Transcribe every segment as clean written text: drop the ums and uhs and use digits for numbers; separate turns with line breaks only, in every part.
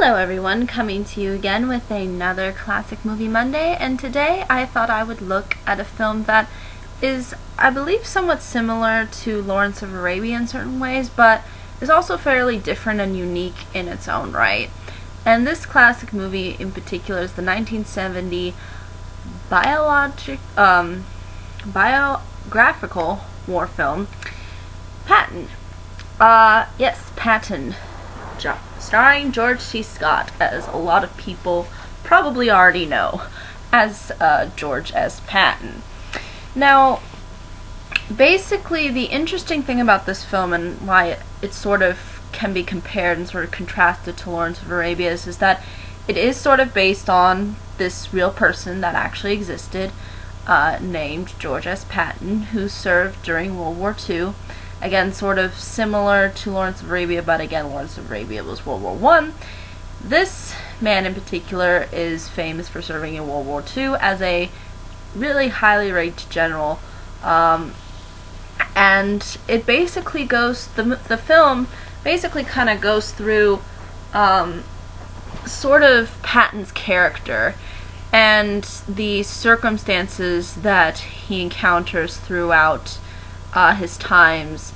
Hello everyone, coming to you again with another Classic Movie Monday, and today I thought I would look at a film that is, I believe, somewhat similar to Lawrence of Arabia in certain ways, but is also fairly different and unique in its own right. And this classic movie in particular is the 1970 biographical war film, Patton. Yes, Patton. Starring Georgie Scott, as a lot of people probably already know, as George S. Patton. Now, basically, the interesting thing about this film and why it sort of can be compared and sort of contrasted to Lawrence of Arabia is that it is sort of based on this real person that actually existed, named George S. Patton, who served during World War II. Again, sort of similar to Lawrence of Arabia, but again, Lawrence of Arabia was World War I. This man in particular is famous for serving in World War II as a really highly ranked general. And it basically goes, the film basically kind of goes through sort of Patton's character and the circumstances that he encounters throughout his times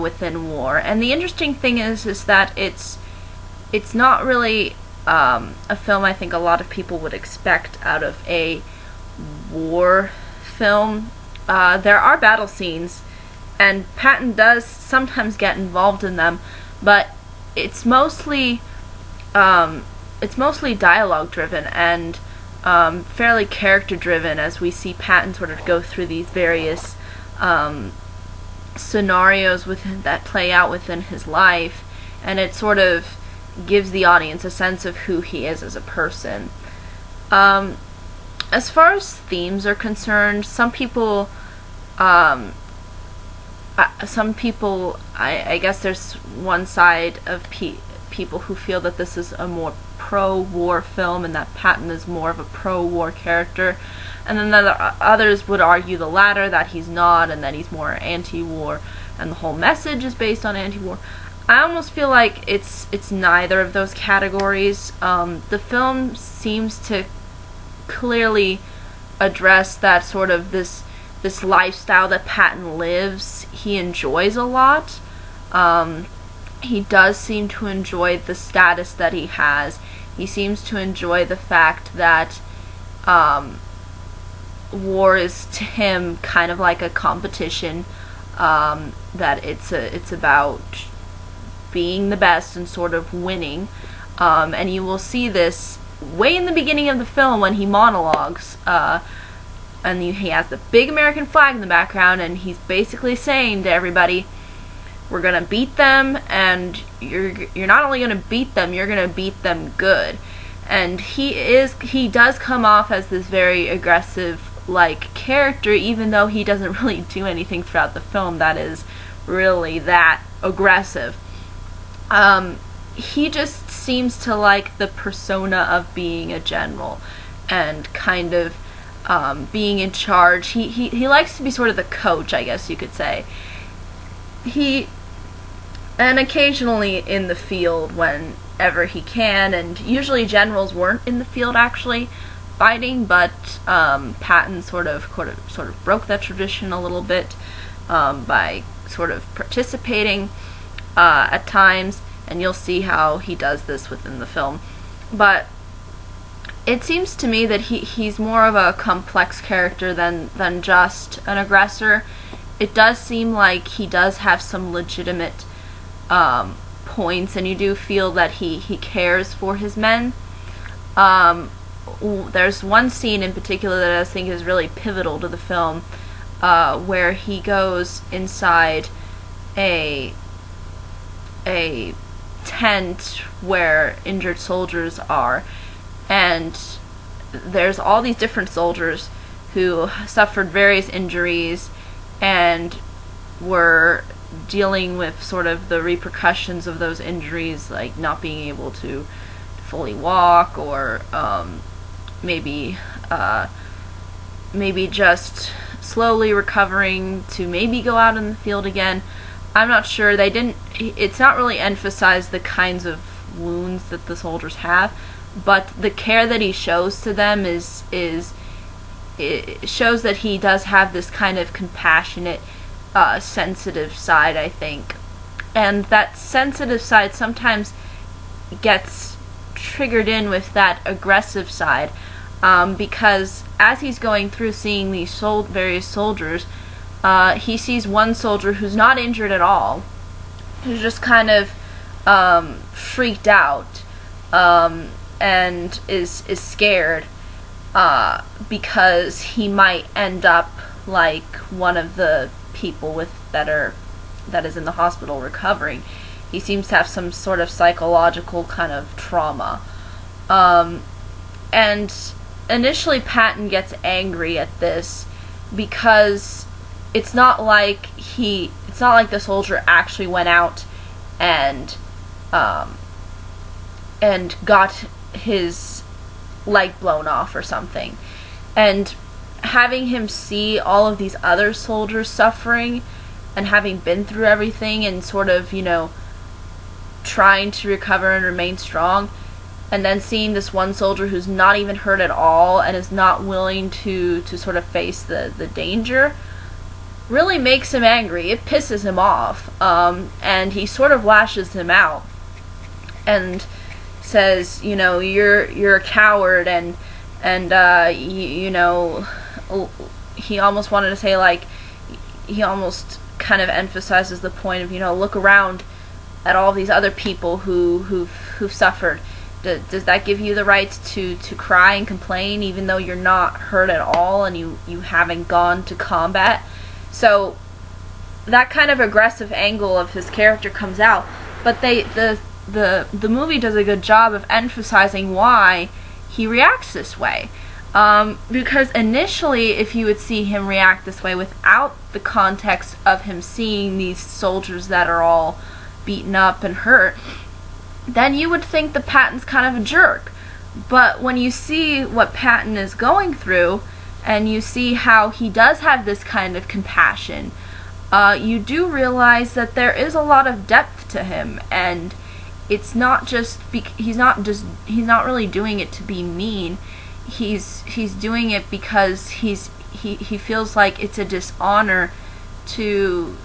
within war. And the interesting thing is that it's not really a film I think a lot of people would expect out of a war film. There are battle scenes, and Patton does sometimes get involved in them, but it's mostly dialogue driven and fairly character driven, as we see Patton sort of go through these various scenarios that play out within his life, and it sort of gives the audience a sense of who he is as a person. As far as themes are concerned, some people, I guess there's one side of people who feel that this is a more pro-war film and that Patton is more of a pro-war character, and then others would argue the latter, that he's not, and that he's more anti-war, and the whole message is based on anti-war. I almost feel like it's neither of those categories. The film seems to clearly address that sort of this lifestyle that Patton lives. He enjoys a lot. He does seem to enjoy the status that he has. He seems to enjoy the fact that war is to him kind of like a competition, that it's about being the best and sort of winning, and you will see this way in the beginning of the film when he monologues, and he has the big American flag in the background, and he's basically saying to everybody, we're gonna beat them, and you're not only gonna beat them, you're gonna beat them good. And he does come off as this very aggressive like character, even though he doesn't really do anything throughout the film that is really that aggressive. He just seems to like the persona of being a general and kind of being in charge. He likes to be sort of the coach, I guess you could say. And occasionally in the field whenever he can, and usually generals weren't in the field actually fighting, but Patton sort of broke that tradition a little bit by sort of participating at times, and you'll see how he does this within the film. But it seems to me that he's more of a complex character than just an aggressor. It does seem like he does have some legitimate points, and you do feel that he cares for his men. There's one scene in particular that I think is really pivotal to the film, where he goes inside a tent where injured soldiers are, and there's all these different soldiers who suffered various injuries and were dealing with sort of the repercussions of those injuries, like not being able to fully walk, or maybe just slowly recovering to maybe go out in the field again. I'm not sure. It's not really emphasized the kinds of wounds that the soldiers have, but the care that he shows to them is it shows that he does have this kind of compassionate, sensitive side, I think. And that sensitive side sometimes gets triggered in with that aggressive side, because as he's going through seeing these various soldiers, he sees one soldier who's not injured at all, who's just kind of freaked out, and is scared, because he might end up like one of the people that is in the hospital recovering. He seems to have some sort of psychological kind of trauma. And initially Patton gets angry at this because it's not like the soldier actually went out and got his leg blown off or something. And having him see all of these other soldiers suffering and having been through everything and sort of, trying to recover and remain strong, and then seeing this one soldier who's not even hurt at all and is not willing to sort of face the danger, really makes him angry. It pisses him off, and he sort of lashes him out and says, you're a coward, and he almost wanted to say, like, he almost kind of emphasizes the point of, look around at all these other people who've suffered. Does that give you the right to cry and complain even though you're not hurt at all and you haven't gone to combat? So that kind of aggressive angle of his character comes out, but the movie does a good job of emphasizing why he reacts this way. Because initially, if you would see him react this way without the context of him seeing these soldiers that are all beaten up and hurt, then you would think that Patton's kind of a jerk. But when you see what Patton is going through, and you see how he does have this kind of compassion, you do realize that there is a lot of depth to him, and it's not just he's not really doing it to be mean. He's doing it because he feels like it's a dishonor to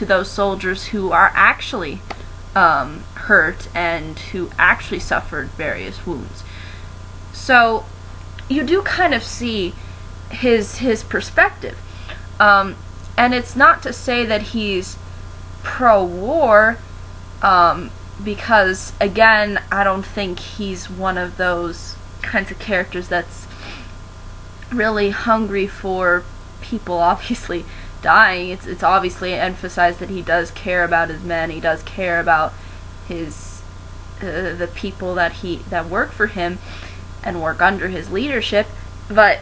those soldiers who are actually hurt and who actually suffered various wounds. So you do kind of see his perspective, and it's not to say that he's pro-war, because again, I don't think he's one of those kinds of characters that's really hungry for people obviously dying. It's obviously emphasized that he does care about his men. He does care about his the people that work for him and work under his leadership, but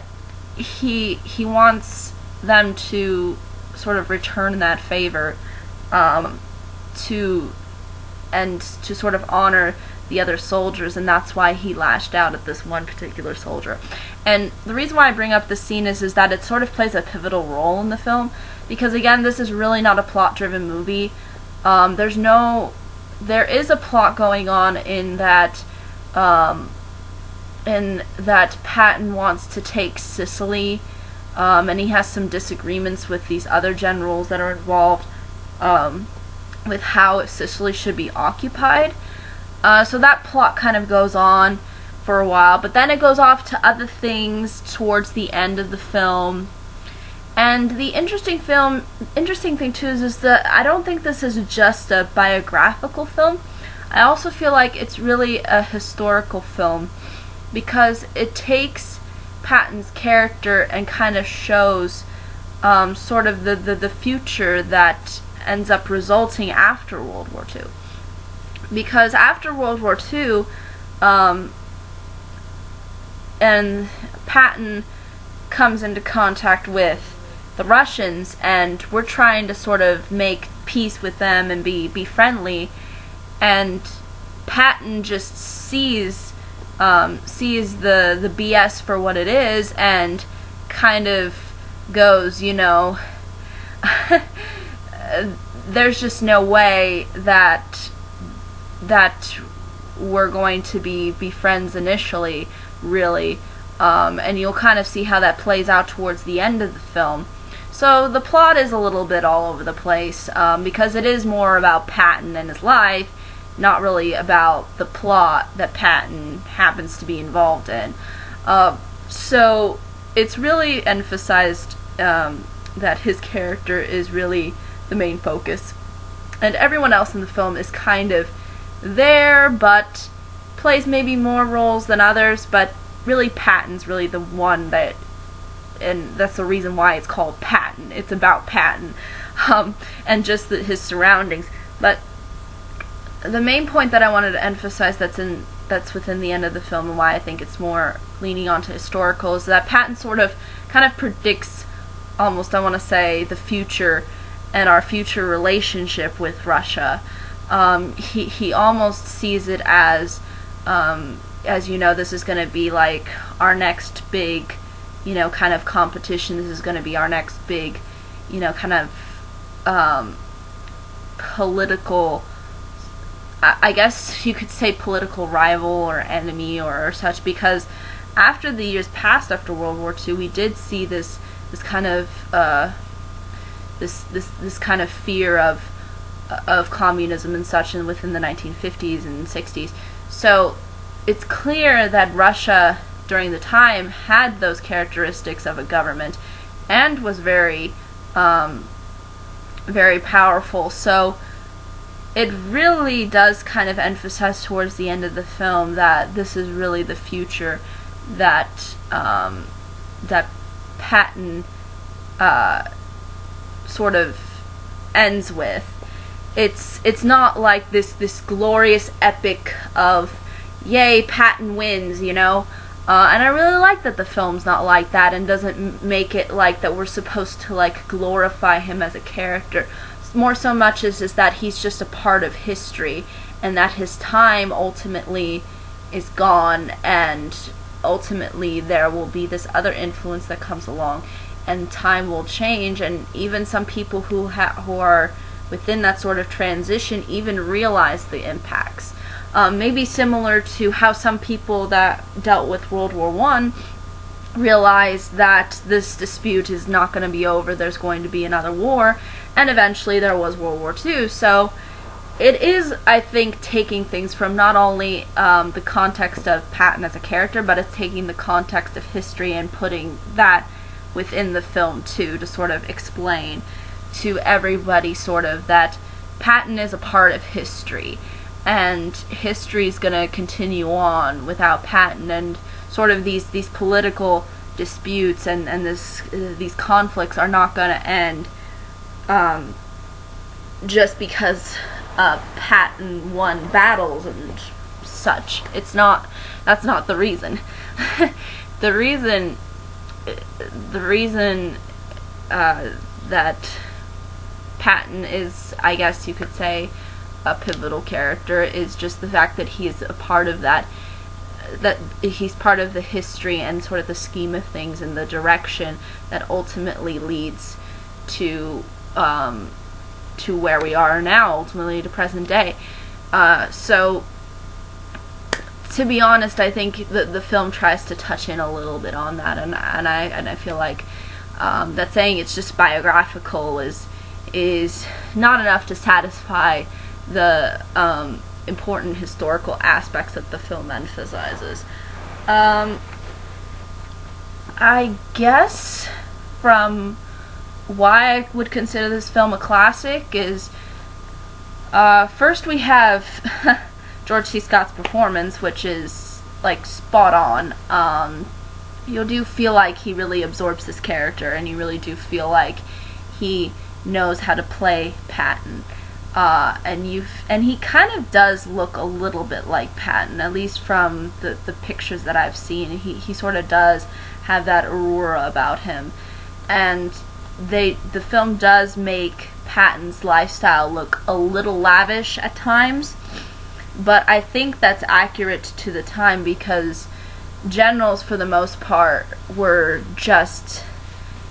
he wants them to sort of return that favor, to sort of honor the other soldiers, and that's why he lashed out at this one particular soldier. And the reason why I bring up this scene is that it sort of plays a pivotal role in the film, because again, this is really not a plot-driven movie. There is a plot going on in that Patton wants to take Sicily, and he has some disagreements with these other generals that are involved, with how Sicily should be occupied. So that plot kind of goes on for a while, but then it goes off to other things towards the end of the film. And the interesting thing too is that I don't think this is just a biographical film. I also feel like it's really a historical film, because it takes Patton's character and kind of shows sort of the future that ends up resulting after World War II. Because after World War II, and Patton comes into contact with the Russians, and we're trying to sort of make peace with them and be friendly, and Patton just sees the BS for what it is, and kind of goes, there's just no way that that were going to be friends initially, really. And you'll kind of see how that plays out towards the end of the film. So the plot is a little bit all over the place, because it is more about Patton and his life, not really about the plot that Patton happens to be involved in. So it's really emphasized that his character is really the main focus. And everyone else in the film is kind of there, but plays maybe more roles than others, but really Patton's really the one that, and that's the reason why it's called Patton. It's about Patton, and just his surroundings. But the main point that I wanted to emphasize that's within the end of the film, and why I think it's more leaning onto historical, is that Patton sort of kind of predicts, almost, I want to say, the future and our future relationship with Russia. He almost sees it as you know, this is going to be like our next big, you know, kind of competition. This is going to be our next big, you know, kind of political, I guess you could say political rival or enemy or such, because after the years passed after World War II, we did see this kind of this kind of fear of communism and such, and within the 1950s and 60s. So it's clear that Russia during the time had those characteristics of a government and was very very powerful. So it really does kind of emphasize towards the end of the film that this is really the future that that Patton sort of ends with. It's not like this glorious epic of yay, Patton wins, you know. And I really like that the film's not like that, and doesn't make it like that we're supposed to like glorify him as a character. More so much is that he's just a part of history, and that his time ultimately is gone, and ultimately there will be this other influence that comes along, and time will change, and even some people who are within that sort of transition even realize the impacts. Maybe similar to how some people that dealt with World War I realized that this dispute is not going to be over, there's going to be another war, and eventually there was World War II. So it is, I think, taking things from not only the context of Patton as a character, but it's taking the context of history and putting that within the film too, to sort of explain to everybody sort of that Patton is a part of history, and history is going to continue on without Patton, and sort of these political disputes and these conflicts are not going to end just because Patton won battles and such. That's not the reason. the reason that Patton is, I guess you could say, a pivotal character is just the fact that he is a part of that he's part of the history and sort of the scheme of things and the direction that ultimately leads to where we are now, ultimately to present day. So to be honest, I think the film tries to touch in a little bit on that, and I feel like that saying it's just biographical is not enough to satisfy the important historical aspects that the film emphasizes. I guess from why I would consider this film a classic is first we have Georgie Scott's performance, which is like spot on. You do feel like he really absorbs this character, and you really do feel like he knows how to play Patton. And he kind of does look a little bit like Patton, at least from the pictures that I've seen. He sort of does have that aura about him, and the film does make Patton's lifestyle look a little lavish at times, but I think that's accurate to the time, because generals for the most part were just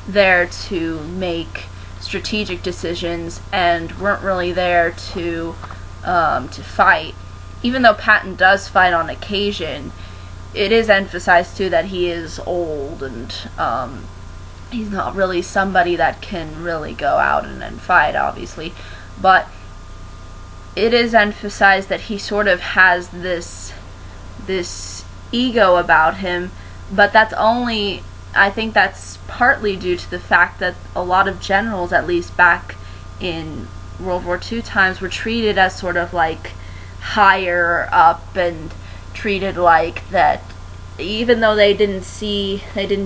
there to make strategic decisions and weren't really there to fight. even though Patton does fight on occasion, it is emphasized too that he is old, and he's not really somebody that can really go out and fight, obviously. But it is emphasized that he sort of has this ego about him, but that's only, I think that's partly due to the fact that a lot of generals, at least back in World War II times, were treated as sort of like higher up, and treated like that, even though they didn't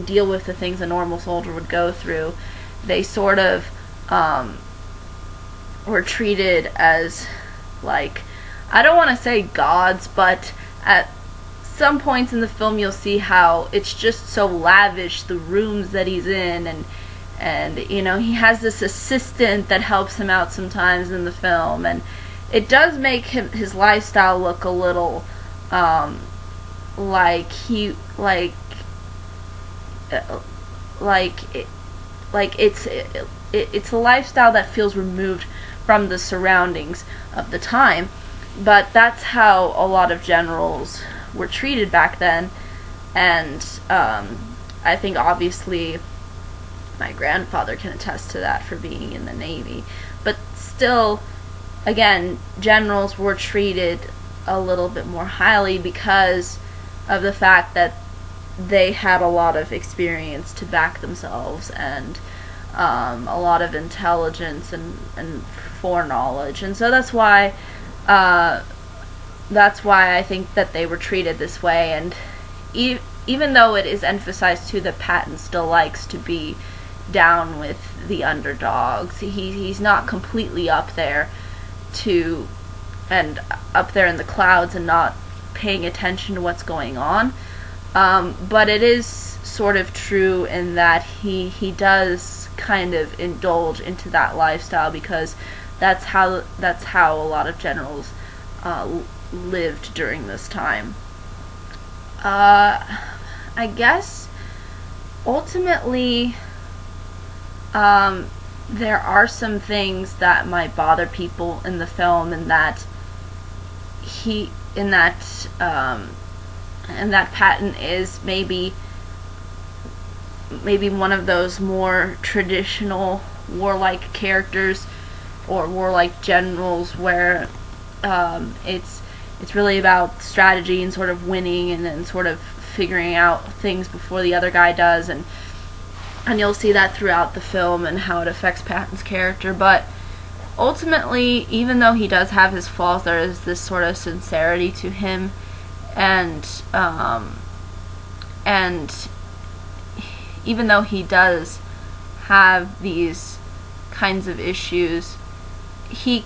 deal with the things a normal soldier would go through, they sort of were treated as, like, I don't want to say gods, but at some points in the film you'll see how it's just so lavish, the rooms that he's in, and you know, he has this assistant that helps him out sometimes in the film, and it does make his lifestyle look a little it's a lifestyle that feels removed from the surroundings of the time. But that's how a lot of generals were treated back then, and I think obviously my grandfather can attest to that for being in the Navy. But still, again, generals were treated a little bit more highly because of the fact that they had a lot of experience to back themselves, and a lot of intelligence and foreknowledge, and so that's why I think that they were treated this way. And even though it is emphasized too that Patton still likes to be down with the underdogs, he's not completely up there up there in the clouds and not paying attention to what's going on. But it is sort of true in that he does kind of indulge into that lifestyle, because that's how a lot of generals lived during this time. I guess ultimately there are some things that might bother people in the film, and that Patton is maybe one of those more traditional warlike characters or warlike generals, where it's really about strategy and sort of winning, and then sort of figuring out things before the other guy does, and you'll see that throughout the film and how it affects Patton's character. But ultimately, even though he does have his flaws, there is this sort of sincerity to him, and even though he does have these kinds of issues, he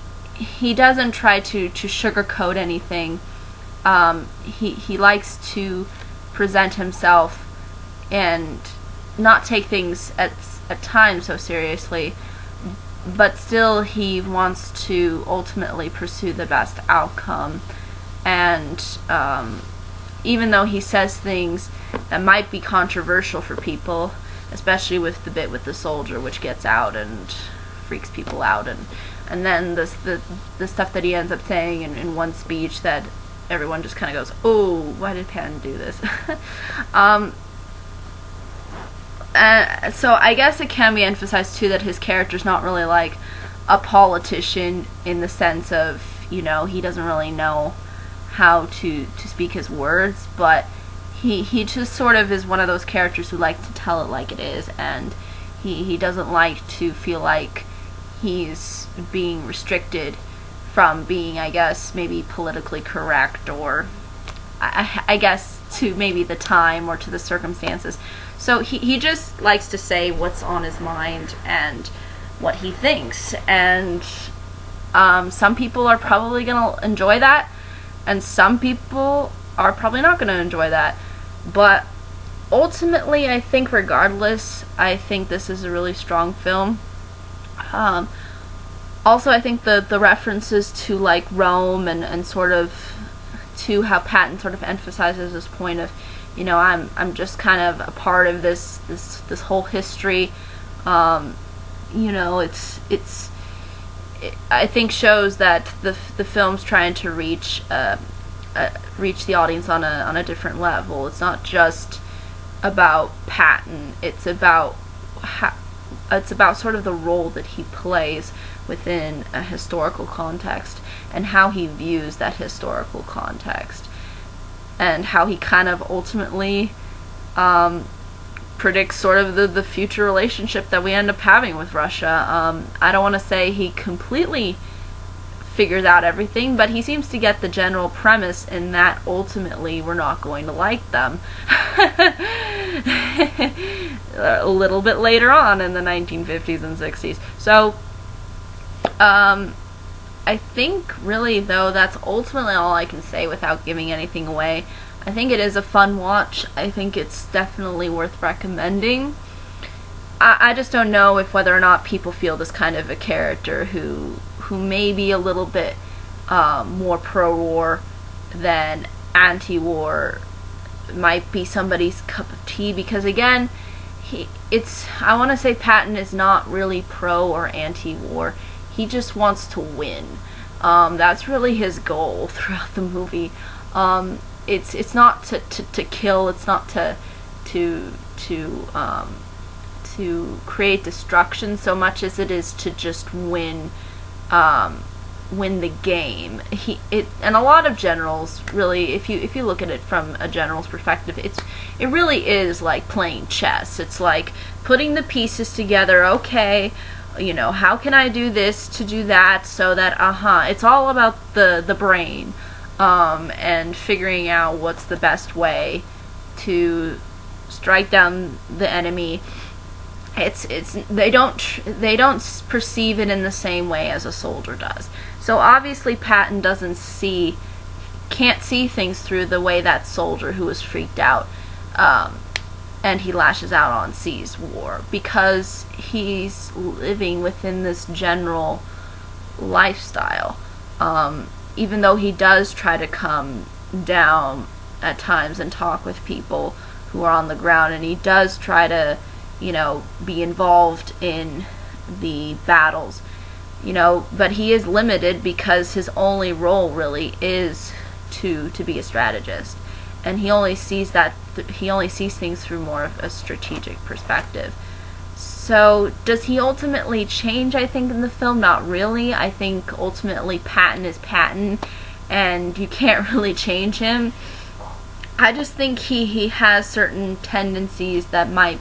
doesn't try to sugarcoat anything. He likes to present himself and not take things at times so seriously, but still he wants to ultimately pursue the best outcome. And even though he says things that might be controversial for people, especially with the bit with the soldier, which gets out and freaks people out, and then the stuff that he ends up saying in one speech that everyone just kind of goes, oh, why did Patton do this? So I guess it can be emphasized too that his character's not really like a politician, in the sense of, you know, he doesn't really know how to speak his words, but he just sort of is one of those characters who likes to tell it like it is, and he doesn't like to feel like he's being restricted from being, I guess, maybe politically correct, or I guess to maybe the time or to the circumstances. So he just likes to say what's on his mind and what he thinks, and some people are probably going to enjoy that, and some people are probably not going to enjoy that. But ultimately, I think regardless, I think this is a really strong film. Also, I think the references to like Rome and sort of to how Patton sort of emphasizes this point of, you know, I'm just kind of a part of this whole history. You know, it I think shows that the film's trying to reach a reach the audience on a different level. It's not just about Patton. It's about sort of the role that he plays within a historical context, and how he views that historical context, and how he kind of ultimately predicts sort of the future relationship that we end up having with Russia. I don't want to say he completely figures out everything, but he seems to get the general premise in that ultimately we're not going to like them. A little bit later on in the 1950s and 60s. So, I think really though that's ultimately all I can say without giving anything away. I think it is a fun watch. I think it's definitely worth recommending. I just don't know if whether or not people feel this kind of a character who may be a little bit more pro-war than anti-war might be somebody's cup of tea, because again, I want to say Patton is not really pro or anti-war. He just wants to win. That's really his goal throughout the movie. It's not to kill. It's not to create destruction so much as it is to just win the game. And a lot of generals really, if you look at it from a general's perspective, it really is like playing chess. It's like putting the pieces together. Okay, how can I do this to do that so that it's all about the brain, and figuring out what's the best way to strike down the enemy. They don't perceive it in the same way as a soldier does. So obviously Patton can't see things through the way that soldier who was freaked out, and he lashes out on sees war, because he's living within this general lifestyle. Even though he does try to come down at times and talk with people who are on the ground, and he does try to be involved in the battles, but he is limited because his only role really is to be a strategist, and he only sees things through more of a strategic perspective. So does he ultimately change, I think, in the film? Not really. I think ultimately Patton is Patton, and you can't really change him. I just think he has certain tendencies that might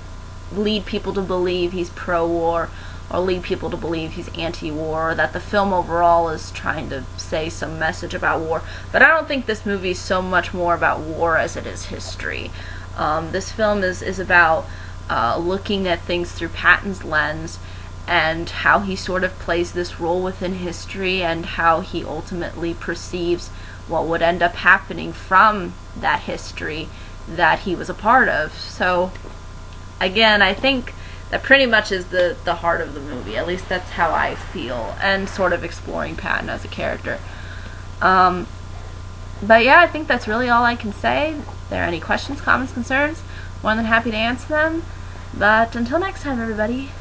lead people to believe he's pro-war, or lead people to believe he's anti-war, or that the film overall is trying to say some message about war. But I don't think this movie is so much more about war as it is history. This film is about looking at things through Patton's lens, and how he sort of plays this role within history, and how he ultimately perceives what would end up happening from that history that he was a part of. So again, I think that pretty much is the heart of the movie. At least that's how I feel, and sort of exploring Patton as a character. But yeah, I think that's really all I can say. If there are any questions, comments, concerns, more than happy to answer them. But until next time, everybody.